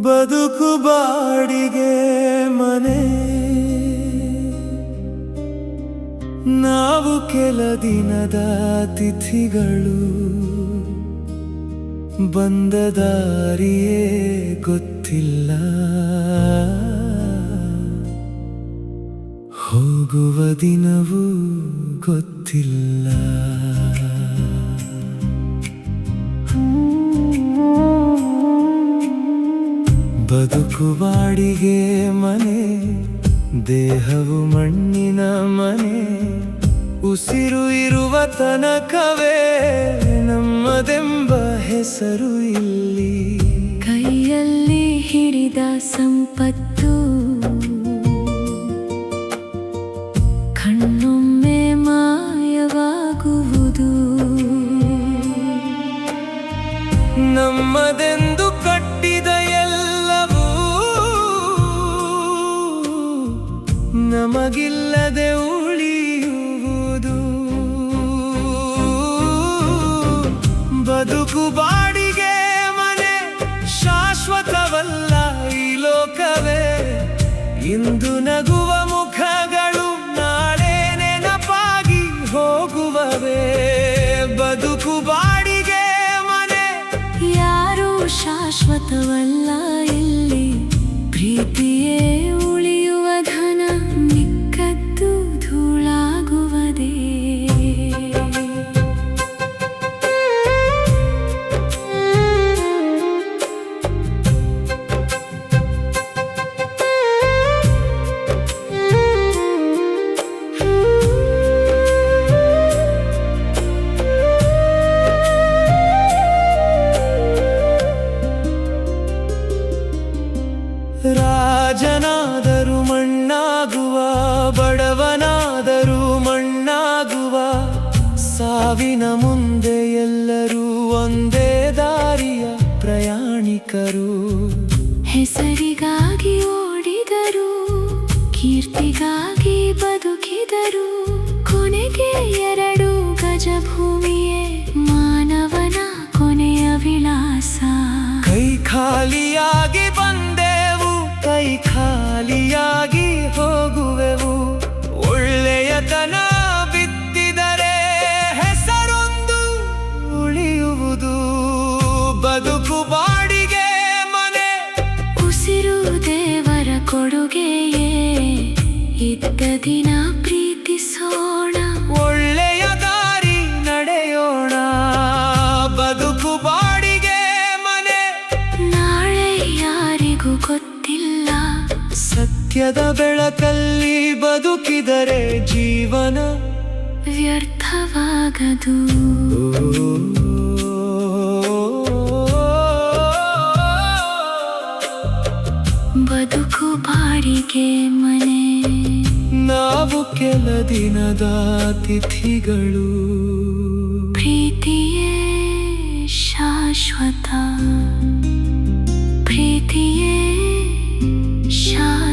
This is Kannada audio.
ಬದುಕು ಬಾಡಿಗೆ ಮನೆ, ನಾವು ಕೆಲ ದಿನದ ಅತಿಥಿಗಳು. ಬಂದ ದಾರಿಯೇ ಗೊತ್ತಿಲ್ಲ, ಹೋಗುವ ದಿನವೂ ಗೊತ್ತಿಲ್ಲ. ಬದುಕು ಬಾಡಿಗೆ ಮನೆ, ದೇಹವು ಮಣ್ಣಿನ ಮನೆ. ಉಸಿರು ಇರುವ ತನಕವೇ ನಮ್ಮದೆಂಬ ಹೆಸರು ಇಲ್ಲಿ. ಕೈಯಲ್ಲಿ ಹಿಡಿದ ಸಂಪತ್ತು ಕಣ್ಣೊಮ್ಮೆ ಮಾಯವಾಗುವುದು. ನಮ್ಮದೆಂದು ಕಟ್ಟಿದ ಎಲ್ಲವೂ ನಮಗಿಲ್ಲದೆ ಉಳಿಯುವುದು. ಬದುಕು ಬಾಡಿಗೆ ಮನೆ, ಶಾಶ್ವತವಲ್ಲ ಈ ಲೋಕವೇ. ಇಂದು ನಗುವ ಮುಖಗಳು ನಾಳೆ ನೆನಪಾಗಿ ಹೋಗುವವೇ. ಬದುಕು ಬಾಡಿಗೆ ಮನೆ, ಯಾರೂ ಶಾಶ್ವತವಲ್ಲ ಇಲ್ಲಿ. ಪ್ರೀತಿಯೇ ಉಳಿಯುವ ಧನ, ಮಿಕ್ಕದ್ದು ಧೂಳಾಗುವುದೇ. ರಾಜನಾದರೂ ಮಣ್ಣಾಗುವ, ಬಡವನಾದರೂ ಮಣ್ಣಾಗುವ. ಸಾವಿನ ಮುಂದೆ ಎಲ್ಲರೂ ಒಂದೇ ದಾರಿಯ ಪ್ರಯಾಣಿಕರು. ಹೆಸರಿಗಾಗಿ ಓಡಿದರು, ಕೀರ್ತಿಗಾಗಿ ಬದುಕಿದರು. ಕೊನೆಗೆ ಎರಡು ಗಜ ಭೂಮಿಯೇ ಮಾನವನ ಕೊನೆಯ ವಿಳಾಸ. ಕೈ ಖಾಲಿಯಾಗಿ ಬಂದೆವು, ಕೈ ಖಾಲಿಯಾಗಿ ಹೋಗುವೆವು. ಒಳ್ಳೆಯತನ ಬಿತ್ತಿದರೆ ಹೆಸರೊಂದು ಉಳಿಯುವುದು. ಬದುಕು ಬಾಡಿಗೆ ಮನೆ, ಉಸಿರು ದೇವರ ಕೊಡುಗೆಯೇ. ಇದ್ದ ದಿನ ಪ್ರೀತಿಸೋಣ, ಒಳ್ಳೆಯ ದಾರಿ ನಡೆಯೋಣ. ಬದುಕು ಬಾಡಿಗೆ ಮನೆ, ನಾಳೆ ಯಾರಿಗೂ ಗೊತ್ತಿಲ್ಲ. ಸತ್ಯದ ಬೆಳಕಲ್ಲಿ ಬದುಕಿದರೆ ಜೀವನ ವ್ಯರ್ಥವಾಗದು. ಬದುಕು ಬಾಡಿಗೆ ಮನೆ, ನಾವು ಕೆಲ ದಿನದ ಅತಿಥಿಗಳು. ಪ್ರೀತಿಯೇ ಶಾಶ್ವತ, ಪ್ರೀತಿಯೇ ಶಾಶ್ವತ.